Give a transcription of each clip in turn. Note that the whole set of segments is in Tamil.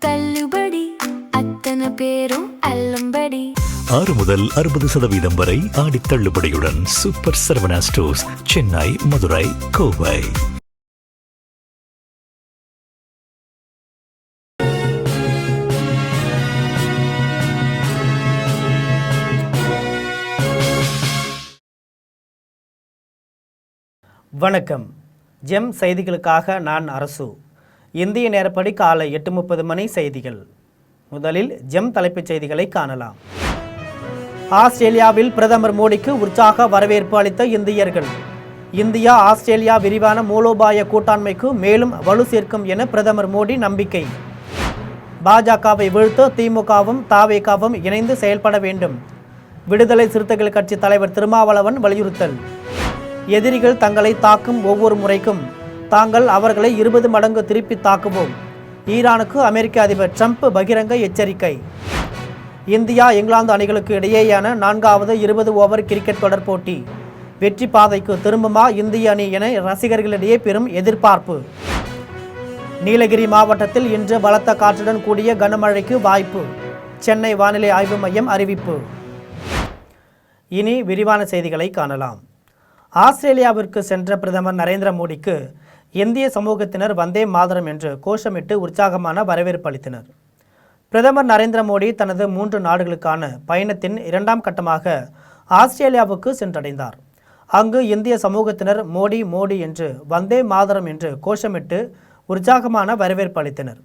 தள்ளுபடி அத்தனை பேரும் அல்லும்படி 6 முதல் 60% வரை ஆடி தள்ளுபடியுடன் சூப்பர் சரவணா ஸ்டோர்ஸ், சென்னை, மதுரை, கோவை. வணக்கம். ஜெம் செய்திகளுக்காக நான் அரசு. இந்திய நேரப்படி காலை 8:30 மணி செய்திகள். முதலில் ஜெம் தலைப்புச் செய்திகளை காணலாம். ஆஸ்திரேலியாவில் பிரதமர் மோடிக்கு உற்சாக வரவேற்பு அளித்த இந்தியர்கள். இந்தியா ஆஸ்திரேலியா விரிவான மூலோபாய கூட்டாண்மைக்கு மேலும் வலு சேர்க்கும் என பிரதமர் மோடி நம்பிக்கை. பாஜகவை வீழ்த்த திமுகவும் தவேகவும் இணைந்து செயல்பட வேண்டும். விடுதலை சிறுத்தைகள் கட்சி தலைவர் திருமாவளவன் வலியுறுத்தல். எதிரிகள் தங்களை தாக்கும் ஒவ்வொரு முறைக்கும் தாங்கள் அவர்களை 20 மடங்கு திருப்பி தாக்குவோம். ஈரானுக்கு அமெரிக்க அதிபர் ட்ரம்ப் பகிரங்க எச்சரிக்கை. இந்தியா இங்கிலாந்து அணிகளுக்கு இடையேயான 4வது 20 ஓவர் கிரிக்கெட் தொடர் போட்டி வெற்றி பாதைக்கு திரும்புமா இந்திய அணி என ரசிகர்களிடையே பெரும் எதிர்பார்ப்பு. நீலகிரி மாவட்டத்தில் இன்று பலத்த காற்றுடன் கூடிய கனமழைக்கு வாய்ப்பு. சென்னை வானிலை ஆய்வு மையம் அறிவிப்பு. இனி விரிவான செய்திகளை காணலாம். ஆஸ்திரேலியாவிற்கு சென்ற பிரதமர் நரேந்திர மோடிக்கு இந்திய சமூகத்தினர் வந்தே மாதரம் என்று கோஷமிட்டு உற்சாகமான வரவேற்பு அளித்தனர். பிரதமர் நரேந்திர மோடி தனது 3 நாடுகளுக்கான பயணத்தின் 2ஆம் கட்டமாக ஆஸ்திரேலியாவுக்கு சென்றடைந்தார். அங்கு இந்திய சமூகத்தினர் மோடி மோடி என்று வந்தே மாதரம் என்று கோஷமிட்டு உற்சாகமான வரவேற்பு அளித்தனர்.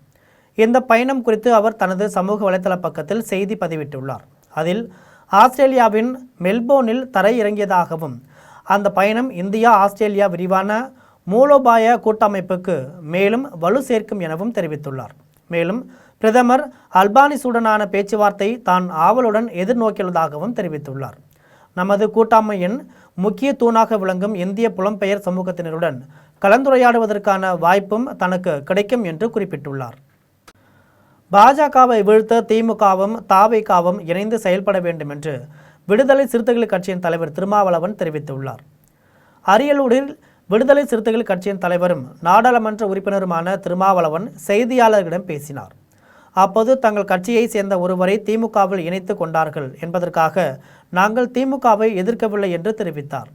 இந்த பயணம் குறித்து அவர் தனது சமூக வலைதள பக்கத்தில் செய்தி பதிவிட்டுள்ளார். அதில் ஆஸ்திரேலியாவின் மெல்போர்னில் தரையிறங்கியதாகவும் அந்த பயணம் இந்தியா ஆஸ்திரேலியா விரிவான மூலோபாய கூட்டமைப்புக்கு மேலும் வலு சேர்க்கும் எனவும் தெரிவித்துள்ளார். மேலும் பிரதமர் அல்பானிசுடனான பேச்சுவார்த்தை தான் ஆவலுடன் எதிர்நோக்கியுள்ளதாகவும் தெரிவித்துள்ளார். நமது கூட்டாண்மையின் முக்கிய தூணாக விளங்கும் இந்திய புலம்பெயர் சமூகத்தினருடன் கலந்துரையாடுவதற்கான வாய்ப்பும் தனக்கு கிடைக்கும் என்று குறிப்பிட்டுள்ளார். பாஜகவை வீழ்த்த திமுகவும் தவேகவும் இணைந்து செயல்பட வேண்டும் என்று விடுதலை சிறுத்தைகள் கட்சியின் தலைவர் திருமாவளவன் தெரிவித்துள்ளார். அரியலூரில் விடுதலை சிறுத்தைகள் கட்சியின் தலைவரும் நாடாளுமன்ற உறுப்பினருமான திருமாவளவன் செய்தியாளர்களிடம் பேசினார். அப்போது தங்கள் கட்சியை சேர்ந்த ஒருவரை திமுகவில் இணைத்து கொண்டார்கள் என்பதற்காக நாங்கள் திமுகவை எதிர்க்கவில்லை என்று தெரிவித்தார்.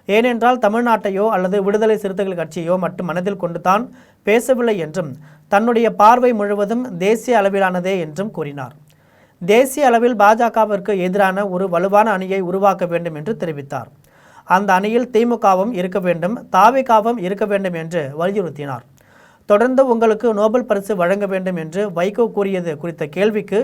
ஏனென்றால் தமிழ்நாட்டையோ அல்லது விடுதலை சிறுத்தைகள் கட்சியோ மட்டும் மனதில் கொண்டுதான் பேசவில்லை என்றும் தன்னுடைய பார்வை முழுவதும் தேசிய அளவிலானதே என்றும் கூறினார். தேசிய அளவில் பாஜகவிற்கு எதிரான ஒரு வலுவான அணியை உருவாக்க வேண்டும் என்று தெரிவித்தார். அந்த அணியில் திமுகவும் இருக்க வேண்டும், தவேகவும் இருக்க வேண்டும் என்று வலியுறுத்தினார். தொடர்ந்து உங்களுக்கு நோபல் பரிசு வழங்க வேண்டும் என்று வைகோ கூறியது குறித்த கேள்விக்கு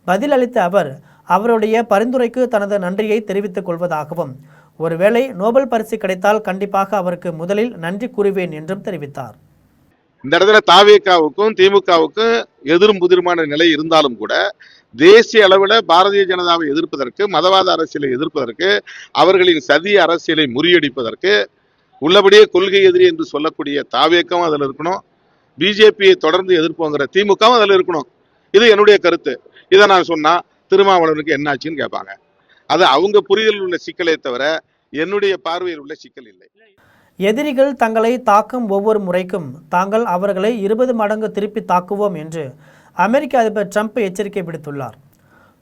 பதிலளித்த அவர் அவருடைய பரிந்துரைக்கு தனது நன்றியை தெரிவித்துக் கொள்வதாகவும் ஒருவேளை நோபல் பரிசு கிடைத்தால் கண்டிப்பாக அவருக்கு முதலில் நன்றி கூறுவேன் என்றும் தெரிவித்தார். இந்த இடத்துல தவேகாவுக்கும் திமுகவுக்கும் எதிரும் புதிருமான நிலை இருந்தாலும் கூட தேசிய அளவில் பாரதிய ஜனதாவை எதிர்ப்பதற்கு, மதவாத அரசியலை எதிர்ப்பதற்கு, அவர்களின் சதி அரசியலை முறியடிப்பதற்கு உள்ளபடியே கொள்கை எதிரி என்று சொல்லக்கூடிய தவேகாவும் அதில் இருக்கணும், பிஜேபியை தொடர்ந்து எதிர்ப்போங்கிற திமுகவும் அதில் இருக்கணும். இது என்னுடைய கருத்து. இதை நான் சொன்னா திருமாவளவனுக்கு என்னாச்சுன்னு கேட்பாங்க. அது அவங்க புரிதலில் உள்ள சிக்கலை தவிர என்னுடைய பார்வையில் உள்ள சிக்கல் இல்லை. எதிரிகள் தங்களை தாக்கும் ஒவ்வொரு முறைக்கும் தாங்கள் அவர்களை 20 மடங்கு திருப்பி தாக்குவோம் என்று அமெரிக்க அதிபர் ட்ரம்ப் எச்சரிக்கை விடுத்துள்ளார்.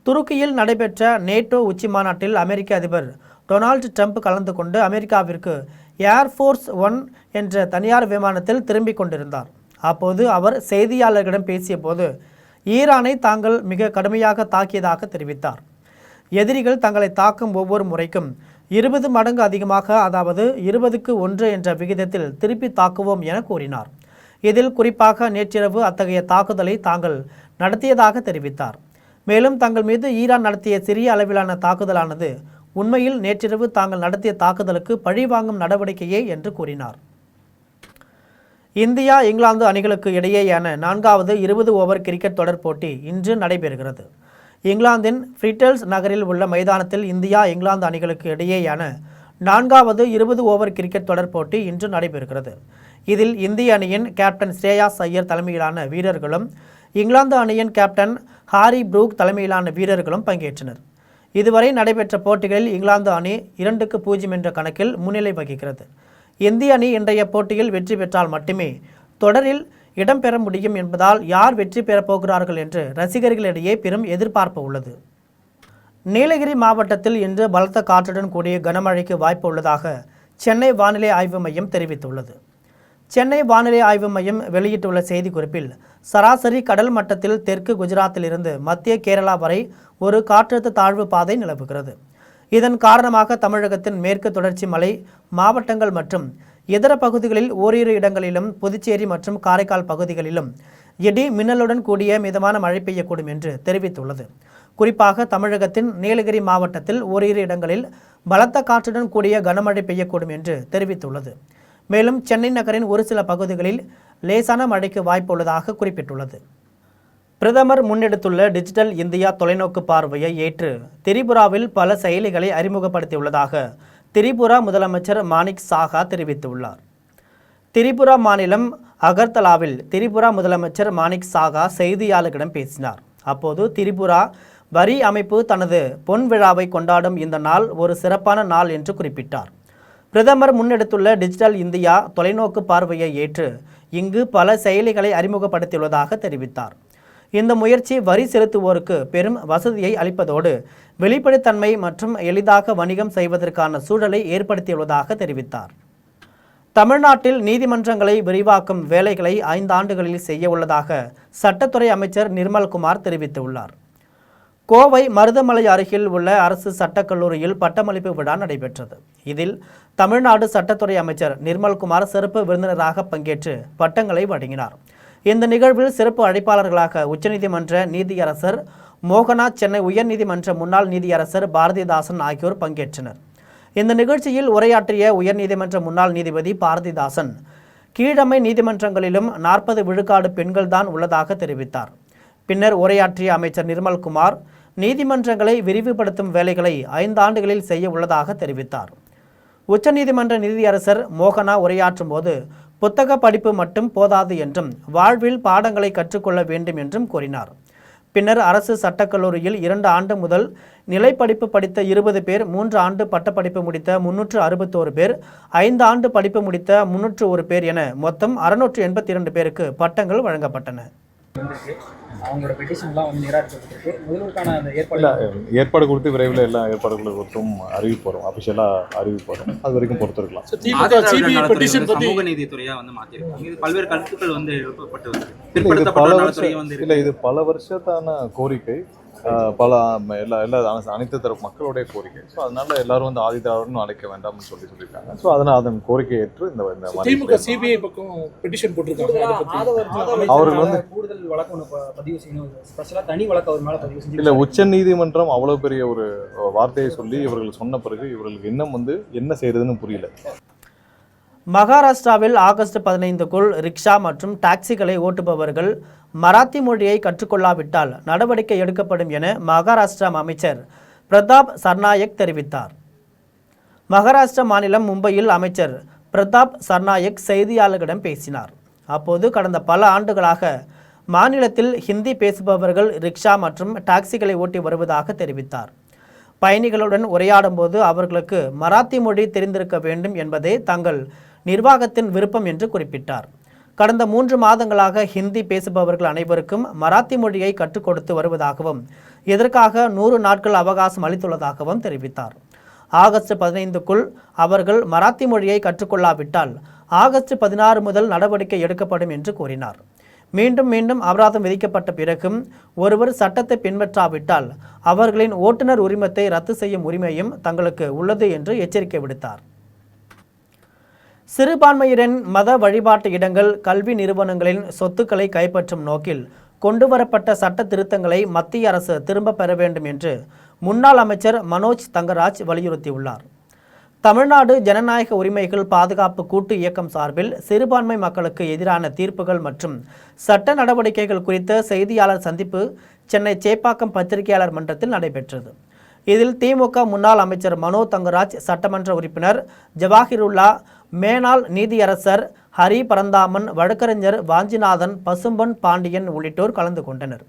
துருக்கியில் நடைபெற்ற நேட்டோ உச்சி மாநாட்டில் அமெரிக்க அதிபர் டொனால்டு ட்ரம்ப் கலந்து கொண்டு அமெரிக்காவிற்கு ஏர்ஃபோர்ஸ் 1 என்ற தனியார் விமானத்தில் திரும்பிக் கொண்டிருந்தார். அப்போது அவர் செய்தியாளர்களிடம் பேசிய போது ஈரானை தாங்கள் மிக கடுமையாக தாக்கியதாக தெரிவித்தார். எதிரிகள் தங்களை தாக்கும் ஒவ்வொரு முறைக்கும் 20 மடங்கு அதிகமாக, அதாவது 20க்கு 1 என்ற விகிதத்தில் திருப்பி தாக்குவோம் என கூறினார். இதில் குறிப்பாக நேற்றிரவு அத்தகைய தாக்குதலை தாங்கள் நடத்தியதாக தெரிவித்தார். மேலும் தங்கள் மீது ஈரான் நடத்திய சிறிய அளவிலான தாக்குதலானது உண்மையில் நேற்றிரவு தாங்கள் நடத்திய தாக்குதலுக்கு பழிவாங்கும் நடவடிக்கையே என்று கூறினார். இந்தியா இங்கிலாந்து அணிகளுக்கு இடையேயான 4வது 20 ஓவர் கிரிக்கெட் தொடர் போட்டி இன்று நடைபெறுகிறது. இங்கிலாந்தின் ஃப்ரிட்டல்ஸ் நகரில் உள்ள மைதானத்தில் இந்தியா இங்கிலாந்து அணிகளுக்கு இடையேயான 4வது 20 ஓவர் கிரிக்கெட் தொடர் போட்டி இன்று நடைபெறுகிறது. இதில் இந்திய அணியின் கேப்டன் ஸ்ரேயாஸ் ஐயர் தலைமையிலான வீரர்களும் இங்கிலாந்து அணியின் கேப்டன் ஹாரி ப்ரூக் தலைமையிலான வீரர்களும் பங்கேற்றனர். இதுவரை நடைபெற்ற போட்டிகளில் இங்கிலாந்து அணி 2-0 என்ற கணக்கில் முன்னிலை வகிக்கிறது. இந்திய அணி இன்றைய போட்டியில் வெற்றி பெற்றால் மட்டுமே தொடரில் இடம்பெற முடியும் என்பதால் யார் வெற்றி பெறப் போகிறார்கள் என்று ரசிகர்களிடையே பெரும் எதிர்பார்ப்பு உள்ளது. நீலகிரி மாவட்டத்தில் இன்று பலத்த காற்றுடன் கூடிய கனமழைக்கு வாய்ப்பு உள்ளதாக சென்னை வானிலை ஆய்வு மையம் தெரிவித்துள்ளது. சென்னை வானிலை ஆய்வு மையம் வெளியிட்டுள்ள செய்திக்குறிப்பில் சராசரி கடல் மட்டத்தில் தெற்கு குஜராத்திலிருந்து மத்திய கேரளா வரை ஒரு காற்றழுத்த தாழ்வு பாதை நிலவுகிறது. இதன் காரணமாக தமிழகத்தின் மேற்கு தொடர்ச்சி மலை மாவட்டங்கள் மற்றும் இதர பகுதிகளில் ஓரிரு இடங்களிலும் புதுச்சேரி மற்றும் காரைக்கால் பகுதிகளிலும் இடி மின்னலுடன் கூடிய மிதமான மழை பெய்யக்கூடும் என்று தெரிவித்துள்ளது. குறிப்பாக தமிழகத்தின் நீலகிரி மாவட்டத்தில் ஓரிரு இடங்களில் பலத்த காற்றுடன் கூடிய கனமழை பெய்யக்கூடும் என்று தெரிவித்துள்ளது. மேலும் சென்னை நகரின் ஒரு சில பகுதிகளில் லேசான மழைக்கு வாய்ப்பு உள்ளதாக குறிப்பிட்டுள்ளது. பிரதமர் முன்னெடுத்துள்ள டிஜிட்டல் இந்தியா தொலைநோக்கு பார்வையை ஏற்று திரிபுராவில் பல செயலிகளை அறிமுகப்படுத்தியுள்ளதாக திரிபுரா முதலமைச்சர் மாணிக் சாகா தெரிவித்துள்ளார். திரிபுரா மாநிலம் அகர்தலாவில் திரிபுரா முதலமைச்சர் மாணிக் சாகா செய்தியாளர்களிடம் பேசினார். அப்போது திரிபுரா வரி அமைப்பு தனது பொன் விழாவை கொண்டாடும் இந்த நாள் ஒரு சிறப்பான நாள் என்று குறிப்பிட்டார். பிரதமர் முன்னெடுத்துள்ள டிஜிட்டல் இந்தியா தொலைநோக்கு பார்வையை ஏற்று இங்கு பல செயலிகளை அறிமுகப்படுத்தியுள்ளதாக தெரிவித்தார். இந்த முயற்சி வரி செலுத்துவோருக்கு பெரும் வசதியை அளிப்பதோடு வெளிப்படைத்தன்மை மற்றும் எளிதாக வணிகம் செய்வதற்கான சூழலை ஏற்படுத்தியுள்ளதாக தெரிவித்தார். தமிழ்நாட்டில் நீதிமன்றங்களை விரிவாக்கும் வேலைகளை 5 ஆண்டுகளில் செய்ய உள்ளதாக சட்டத்துறை அமைச்சர் நிர்மல்குமார் தெரிவித்துள்ளார். கோவை மருதமலை அருகில் உள்ள அரசு சட்டக்கல்லூரியில் பட்டமளிப்பு விழா நடைபெற்றது. இதில் தமிழ்நாடு சட்டத்துறை அமைச்சர் நிர்மல்குமார் சிறப்பு விருந்தினராக பங்கேற்று பட்டங்களை வழங்கினார். இந்த நிகழ்வில் சிறப்பு அழைப்பாளர்களாக உச்சநீதிமன்ற நீதியரசர் மோகனா, சென்னை உயர்நீதிமன்ற முன்னாள் நீதியரசர் பாரதிதாசன் ஆகியோர் பங்கேற்றனர். இந்த நிகழ்ச்சியில் உரையாற்றிய உயர்நீதிமன்ற முன்னாள் நீதிபதி பாரதிதாசன் கீழமை நீதிமன்றங்களிலும் 40 விழுக்காடு பெண்கள்தான் உள்ளதாக தெரிவித்தார். பின்னர் உரையாற்றிய அமைச்சர் நிர்மல்குமார் நீதிமன்றங்களை விரிவுபடுத்தும் வேலைகளை 5 ஆண்டுகளில் செய்ய உள்ளதாக தெரிவித்தார். உச்சநீதிமன்ற நீதியரசர் மோகனா உரையாற்றும் போது புத்தக படிப்பு மட்டும் போதாது என்றும் வாழ்வில் பாடங்களை கற்றுக்கொள்ள வேண்டும் என்றும் கூறினார். பின்னர் அரசு சட்டக்கல்லூரியில் 2 ஆண்டு முதல் நிலை படிப்பு படித்த 20 பேர், 3 ஆண்டு பட்டப்படிப்பு முடித்த 361 பேர், 5 ஆண்டு படிப்பு முடித்த 301 பேர் என மொத்தம் 682 பேருக்கு பட்டங்கள் வழங்கப்பட்டன. அவங்களோட பெட்டிஷன்லாம் வந்து நிராகரிக்கப்பட்டிருக்கு. முதல்வருக்கான அந்த ஏற்பாடு கொடுத்து விரைவில் எல்லா ஏற்பாடுகளை கொடுத்தும் அறிவிப்பு வரும், அபிஷியலாக அறிவிப்பு வரும். அது வரைக்கும் பொறுத்திருக்கலாம். சமூக நீதித்துறையா வந்து மாற்றிருக்காங்க. இது பல்வேறு கருத்துக்கள் வந்து எழுப்பப்பட்டு இது பல வருஷத்தான கோரிக்கை, அனைத்து தரப்பு மக்களுடைய கோரிக்கை. ஸோ அதனால எல்லாரும் வந்து ஆதிதாரன்னு அழைக்க வேண்டாம்னு சொல்லியிருக்காங்க. ஸோ அதனால் அதன் கோரிக்கை ஏற்று இந்த சிபிஐ பக்கம் பெட்டிஷன் போட்டிருக்காங்க. அவர்கள் வந்து கூடுதல் வழக்கு ஒன்று பதிவு செய்யணும், ஸ்பெஷலாக தனி வழக்கு அவர் மேலே பதிவு செய்யணும். இல்லை, உச்ச நீதிமன்றம் அவ்வளோ பெரிய ஒரு வார்த்தையை சொல்லி இவர்கள் சொன்ன பிறகு இவர்களுக்கு இன்னும் வந்து என்ன செய்யறதுன்னு புரியல. மகாராஷ்டிராவில் ஆகஸ்ட் 15க்குள் ரிக்ஷா மற்றும் டாக்ஸிகளை ஓட்டுபவர்கள் மராத்தி மொழியை கற்றுக்கொள்ளாவிட்டால் நடவடிக்கை எடுக்கப்படும் என மகாராஷ்டிரா அமைச்சர் பிரதாப் சர்நாயக் தெரிவித்தார். மகாராஷ்டிரா மாநிலம் மும்பையில் அமைச்சர் பிரதாப் சர்நாயக் செய்தியாளர்களிடம் பேசினார். அப்போது கடந்த பல ஆண்டுகளாக மாநிலத்தில் ஹிந்தி பேசுபவர்கள் ரிக்ஷா மற்றும் டாக்ஸிகளை ஓட்டி வருவதாக தெரிவித்தார். பயணிகளுடன் உரையாடும் போது அவர்களுக்கு மராத்தி மொழி தெரிந்திருக்க வேண்டும் என்பதே தங்கள் நிர்வாகத்தின் விருப்பம் என்று குறிப்பிட்டார். கடந்த 3 மாதங்களாக ஹிந்தி பேசுபவர்கள் அனைவருக்கும் மராத்தி மொழியை கற்றுக் கொடுத்து வருவதாகவும் இதற்காக 100 நாட்கள் அவகாசம் அளித்துள்ளதாகவும் தெரிவித்தார். ஆகஸ்ட் 15க்குள் அவர்கள் மராத்தி மொழியை கற்றுக்கொள்ளாவிட்டால் ஆகஸ்ட் 16 முதல் நடவடிக்கை எடுக்கப்படும் என்று கூறினார். மீண்டும் மீண்டும் அபராதம் விதிக்கப்பட்ட பிறகும் ஒருவர் சட்டத்தை பின்பற்றாவிட்டால் அவர்களின் ஓட்டுநர் உரிமத்தை ரத்து செய்யும் உரிமையும் தங்களுக்கு உள்ளது என்று எச்சரிக்கை விடுத்தார். சிறுபான்மையினரின் மத வழிபாட்டு இடங்கள், கல்வி நிறுவனங்களின் சொத்துக்களை கைப்பற்றும் நோக்கில் கொண்டுவரப்பட்ட சட்ட திருத்தங்களை மத்திய அரசு திரும்ப பெற வேண்டும் என்று முன்னாள் அமைச்சர் மனோஜ் தங்கராஜ் வலியுறுத்தியுள்ளார். தமிழ்நாடு ஜனநாயக உரிமைகள் பாதுகாப்பு கூட்டு இயக்கம் சார்பில் சிறுபான்மை மக்களுக்கு எதிரான தீர்ப்புகள் மற்றும் சட்ட நடவடிக்கைகள் குறித்த செய்தியாளர் சந்திப்பு சென்னை சேப்பாக்கம் பத்திரிகையாளர் மன்றத்தில் நடைபெற்றது. இதில் திமுக முன்னாள் அமைச்சர் மனோ தங்கராஜ், சட்டமன்ற உறுப்பினர் ஜவாஹிருல்லா, மேனாள் நீதியரசர் ஹரி பரந்தாமன், வழக்கறிஞர் வாஞ்சிநாதன், பசும்பொன் பாண்டியன் உள்ளிட்டோர் கலந்து கொண்டனர்.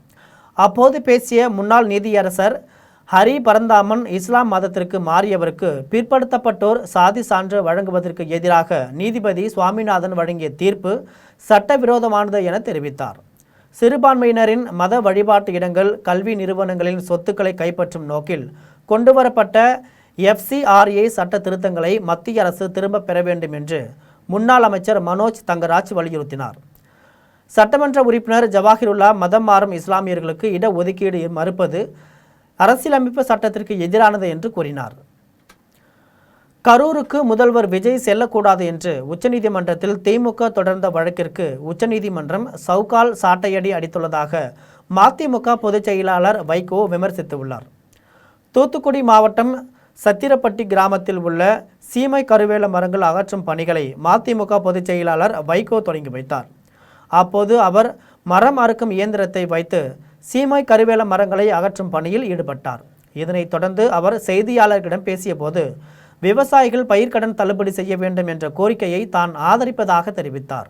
அப்போது பேசிய முன்னாள் நீதியரசர் ஹரி பரந்தாமன் இஸ்லாம் மதத்திற்கு மாறியவருக்கு பிற்படுத்தப்பட்டோர் சாதி சான்று வழங்குவதற்கு எதிராக நீதிபதி சுவாமிநாதன் வழங்கிய தீர்ப்பு சட்டவிரோதமானது என தெரிவித்தார். சிறுபான்மையினரின் மத வழிபாட்டு இடங்கள், கல்வி நிறுவனங்களின் சொத்துக்களை கைப்பற்றும் நோக்கில் கொண்டுவரப்பட்ட FCRA சட்ட திருத்தங்களை மத்திய அரசு திரும்பப் பெற வேண்டும் என்று முன்னாள் அமைச்சர் மனோஜ் தங்கராஜ் வலியுறுத்தினார். சட்டமன்ற உறுப்பினர் ஜவாஹிருல்லா மதம் மாறும் இஸ்லாமியர்களுக்கு இடஒதுக்கீடு மறுப்பது அரசியலமைப்பு சட்டத்திற்கு எதிரானது என்று கூறினார். கரூருக்கு முதல்வர் விஜய் செல்லக்கூடாது என்று உச்சநீதிமன்றத்தில் திமுக தொடர்ந்த வழக்கிற்கு உச்சநீதிமன்றம் சவுக்கால் சாட்டையடி அடித்துள்ளதாக மதிமுக பொதுச் செயலாளர் வைகோ விமர்சித்துள்ளார். தூத்துக்குடி மாவட்டம் சத்திரப்பட்டி கிராமத்தில் உள்ள சீமை கருவேல மரங்கள் அகற்றும் பணிகளை மதிமுக பொதுச் செயலாளர் வைகோ தொடங்கி வைத்தார். அப்போது அவர் மரம் அறுக்கும் இயந்திரத்தை வைத்து சீமை கருவேல மரங்களை அகற்றும் பணியில் ஈடுபட்டார். இதனைத் தொடர்ந்து அவர் செய்தியாளர்களிடம் பேசியபோது விவசாயிகள் பயிர்க்கடன் தள்ளுபடி செய்ய வேண்டும் என்ற கோரிக்கையை தான் ஆதரிப்பதாக தெரிவித்தார்.